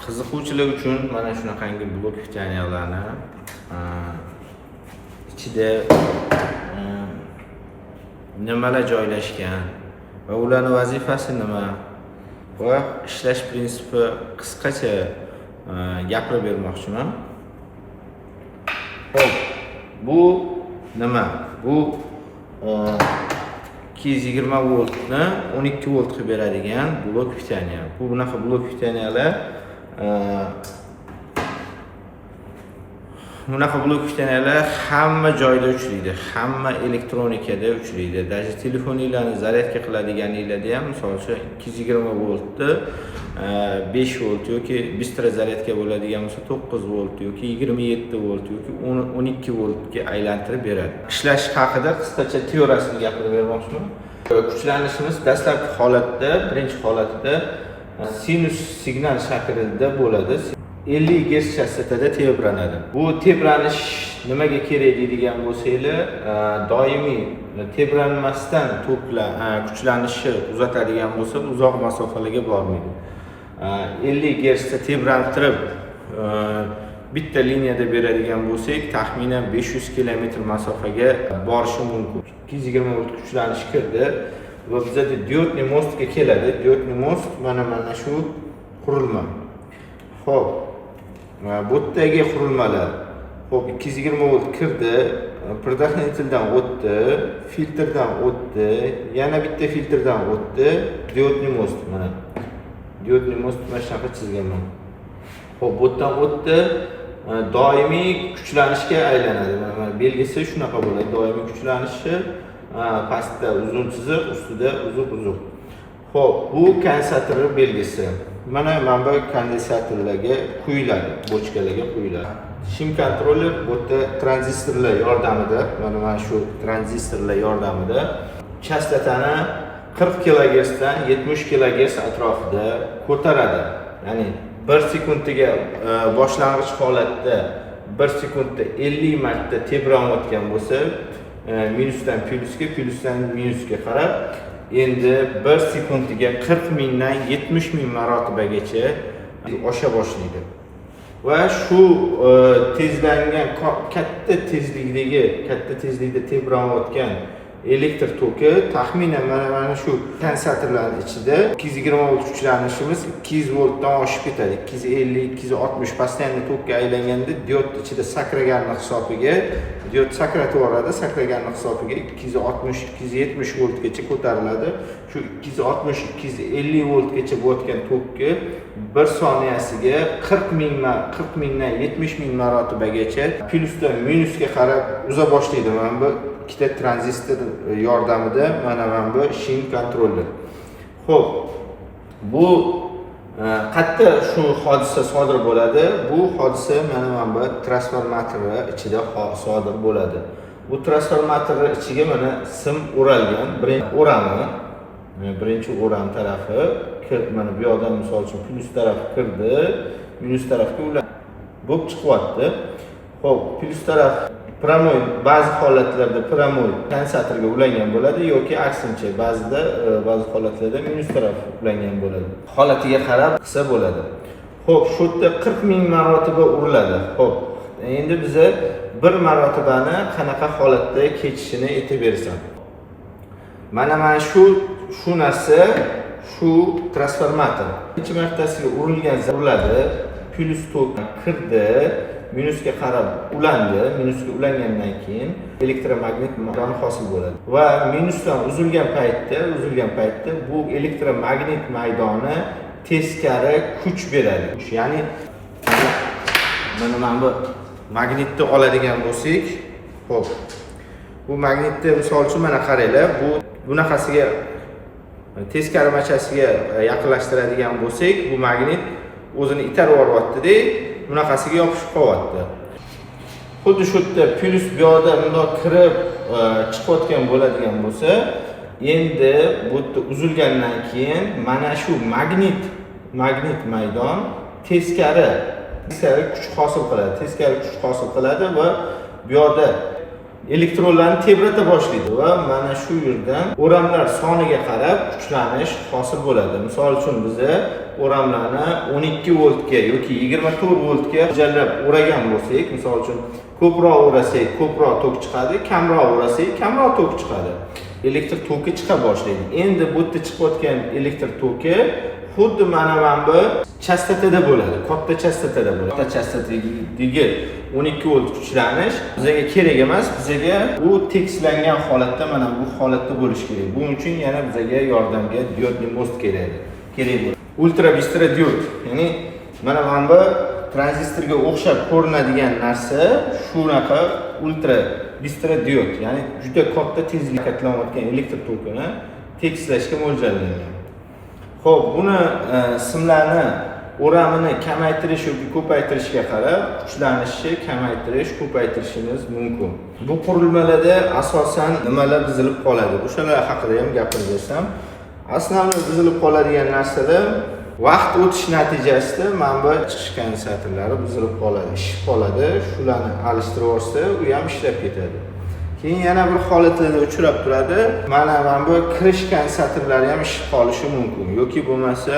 qiziquvchilar uchun mana shunaqangi blok pitaniyalarni ichida nimalar joylashgan va ularning vazifasi nima va ishlash prinsipi qisqacha gapirib bermoqchiman. Xo'p, bu nima? Bu 220 voltni 12 volt qilib beradigan blok pitaniya. Bu bunaqa blok pitaniyalar hamma joyda uchraydi, hamma elektronikada uchraydi. Даже telefoninglarni zaryadka qiladiganinglarda ham, misol uchun 220 voltni 5 volt yoki bistra zaryadka bo'ladigan bo'lsa 9 volt yoki 27 volt yoki 12 voltga aylantirib beradi. Ishlash haqida qisqacha teoriyasini gapirib bermoqchiman. Kuchlanishimiz dastlabki holatda, birinchi holatda sinus signal shaklida bo'ladi. 50 Hz chastotida tebranadi. Bu tebranish nimaga kerak deydigan bo'lsanglar, doimiy tebranmasdan toklar kuchlanishi uzatadigan bo'lsa, uzoq masofalarga bormaydi. 50 Hz da tebrantirib bitta liniyada beradigan bo'lsak, taxminan 500 km masofaga borishi mumkin. 220 volt kuchlanish kirdi va bizda diodli mostga keladi. Diodli most mana shu qurilma. Xo'p, bu yerdagi qurilmalar. Xo'p, 220 volt kirdi, предохранительdan o'tdi, filtrdan o'tdi, yana bitta filtrdan o'tdi, diodli most mana. Diodli most mana shunaqa chizganman. Xo'p, bu yerdan o'tdi, doimiy kuchlanishga aylanadi. Mana belgisi shunaqa bo'ladi. Doimiy kuchlanishi pastda uzun chiziq, ustida uzuq. Xo'p, bu kondensator belgisi. Mana bu kondensatorlarga quyiladi, bochkalarga quyiladi. Shim kontroller bu yerda tranzistorlar yordamida, mana shu tranzistorlar yordamida chastotani 40 kHz dan 70 kHz atrofida ko'taradi. Ya'ni 1 sekundiga boshlang'ich holatda 1 sekundda 50 marta tebranayotgan bo'lsa, minusdan plyusga, plyusdan minusga qarab, endi 1 sekundiga 40 mingdan 70 ming marotibagacha osha boshlaydi. Va shu tezlangan katta tezlikda tebranayotgan elektr toki taxminan mana shu kondensatorlarning ichida 220 volt kuchlanishimiz 200 voltdan oshib ketadi. 250, 260 postoyanniy tokka aylanganda diod ichida sakraganlik hisobiga diod sakratib yuboradi. Sakraganlik hisobiga 260, 270 voltgacha ko'tariladi. Shu 260, 250 voltgacha bo'layotgan tokki 1 soniyasiga 40 mingdan 70 ming marotibagacha plyusdan minusga qarab uza boshlaydi. Mana bu ikkita tranzistor yordamida mana bu shim kontroller. Xo'p, bu qayerda shu hodisa sodir bo'ladi? Bu hodisa mana bu transformatorlar ichida sodir bo'ladi. Bu transformatorlar ichiga mana sim o'ralgan. Birinchi o'ram tarafi mana bu yoqdan misol uchun plyus taraf kirdi, minus tarafga ulanadi. Bu chiqyapti. Xo'p, plyus taraf pramoy ba'zi holatlarda pramoy kondensatorga ulangan bo'ladi yoki aksincha ba'zi holatlarda minus taraf ulangan bo'ladi. Holatiga qarab qilsa bo'ladi. Xo'p, shu yerda 40 ming marotaba uriladi. Xo'p, endi biza bir marotibani qanaqa holatda kechishini aytib bersam. Mana shu narsa shu transformator. Birinchi martasiga urilgan uriladi, plyus tok kirdi, minusga qarab ulandi. Minusga ulangandan keyin elektromagnet maydoni hosil bo'ladi. Va minusdan uzilgan paytda bu elektromagnet maydoni teskari kuch beradi. Ya'ni mana bu magnitni oladigan bo'lsak, xo'p. Bu magnitni misol uchun mana qaranglar, bu bunaqasiga teskari machasiga yaqinlashtiradigan bo'lsak, bu magnit o'zini itarib yuboryapti-da, bunaqasiga yopishib qolyapti. Xuddi shu yerda plyus bu yoqda bundoq kirib chiqayotgan bo'ladigan bo'lsa, endi bu yerda uzilgandan keyin mana shu magnit maydon teskari kuch hosil qiladi. Va bu yoqda elektronlarni tebrata boshlaydi va mana shu yerdan o'ramlar soniga qarab kuchlanish hosil bo'ladi. Misol uchun biza o'ramlarni 12 voltga yoki 24 voltga mo'ljallab o'ragan bo'lsak, misol uchun ko'proq o'rasak ko'proq tok chiqadi, kamroq o'rasak kamroq tok chiqadi. Elektr toki chiqa boshlaydi. Endi bu yerda chiqayotgan elektr toki xuddi mana bu chastotada bo'ladi, katta chastotada bo'ladi. Katta chastotadagi 12 volt kuchlanish bizga kerak emas, bizga bu tekslangan holatda mana bu holatda bo'lishi kerak. Buning uchun yana bizga yordamga diodli most kerak bo'ladi. Ultra bistro diod, ya'ni mana bu tranzistorga o'xshab ko'rinadigan narsa shunaqa ultra bistro diod, ya'ni juda katta tezlikda harakatlanayotgan elektr tokini tekslashga mo'ljallangan. Xo'p, buni simlarni o'ramini kamaytirish yoki ko'paytirishga qarab kuchlanishi, kamaytirish, ko'paytirishimiz mumkin. Bu qurilmalarda asosan nimalar buzilib qoladi? O'shalar haqida ham gapirib bersam, asosiy buzilib qoladigan narsalar vaqt o'tish natijasida mana bu chiqish kondensatorlari buzilib qoladi, ishib qoladi. Shularni alishtirib olsa, u ham ishlab ketadi. Keyin yana bir holatlarda uchrab turadi. Mana bu kirish kondensatorlari ham ishib qolishi mumkin yoki bo'lmasa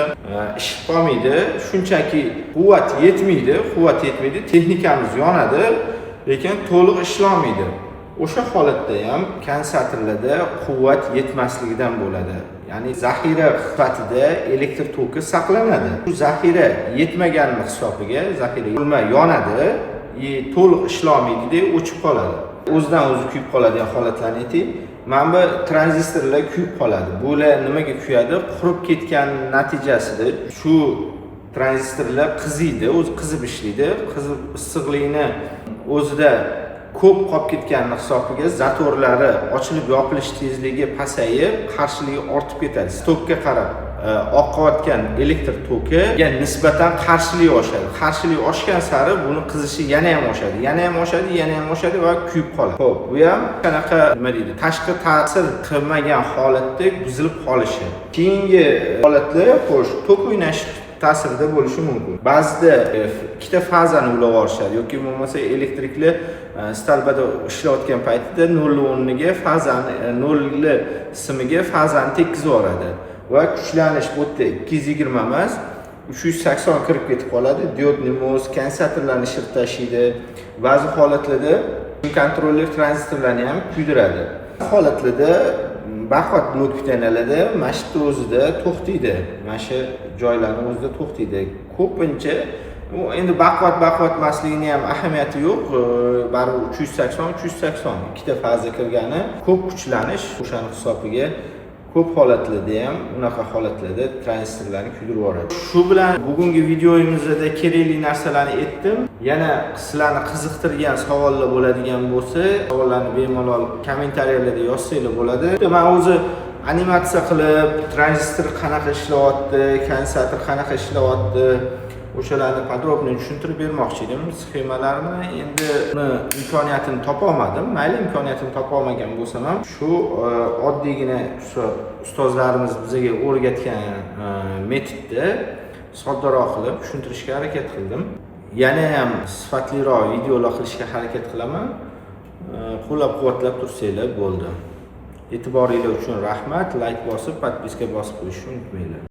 ishib qolmaydi. Shunchaki quvvat yetmaydi, texnikamiz yonadi, lekin to'liq ishlamaydi. O'sha holatda ham kondensatorlarda quvvat yetmasligidan bo'ladi. Ya'ni zaxira sifatida elektr toki saqlanadi. Bu zaxira yetmaganlik hisobiga zaxira qurilma yonadi, to'liq ishlamaydi, o'chib qoladi. O'zidan o'zi kuyib qoladigan holatlarni ayting. Mana bu tranzistorlar kuyib qoladi. Bular nimaga kuyadi? Qurib ketgan natijasida shu tranzistorlar qiziydi, o'zi qizib ishlaydi. Qizib issiqlikni o'zida ko'p qolib ketganini hisobiga zatorlari ochilib yopilish tezligi pasayib, qarshiligi ortib ketadi. Stokka qarab oqayotgan elektr tokiga nisbatan qarshilik oshadi. Qarshilik oshgan sari buni qizishi yana ham oshadi va kuyib qoladi. Xo'p, bu ham qanaqa nima deydi? Tashqi ta'sir qilmagan holatda buzilib qolishi. Keyingi holatlar xo'sh, tok o'ynash ta'sirida bo'lishi mumkin. Ba'zida ikkita fazani ulab olishadi yoki bo'lmasa elektrikli stalbada ishlayotgan paytida 0 o'rniga fazani 0 simiga fazani tekkizib yuboradi va kuchlanish bu yerda 220 emas, 380 kirib ketib qoladi. Diodli most kondensatorlarni ishirib tashlaydi. Ba'zi holatlarda kontroller tranzistorlarni ham kuydiradi. Holatlarda baquvvat blok panalarda mana shu o'zida to'xtaydi. Mana shu joylarning o'zida to'xtaydi. Ko'pincha endi baquvvat emasligini ham ahamiyati yo'q. Baribir 380 ikkita faza kirgani ko'p kuchlanish o'shaning hisobiga ko'p holatlarda ham unaqa holatlarda tranzistorlarni kuydirib yuboradi. Shu bilan bugungi videomizda kerakli narsalarni aytdim. Yana sizlarni qiziqtirgan savollar bo'ladigan bo'lsa, savollarni bemalol kommentariyalarda yozsanglar bo'ladi. Men o'zi animatsiya qilib, tranzistor qanaqa ishlayapti, kondensator qanaqa ishlayapti, o'shalarni podrobniy tushuntirib bermoqchi edim. Sxemalarni endi imkoniyatini topa olmadim. Mayli imkoniyatini topa olmagan bo'lsam ham shu oddiygina ustozlarimiz bizga o'rgatgan metodda soddaroq qilib tushuntirishga harakat qildim. Yana ham sifatliroq videolar qilishga harakat qilaman. Qo'llab-quvvatlab tursanglar bo'ldi. E'tiboringiz uchun rahmat. Like bosib, podpiska bosib qo'yishni unutmanglar.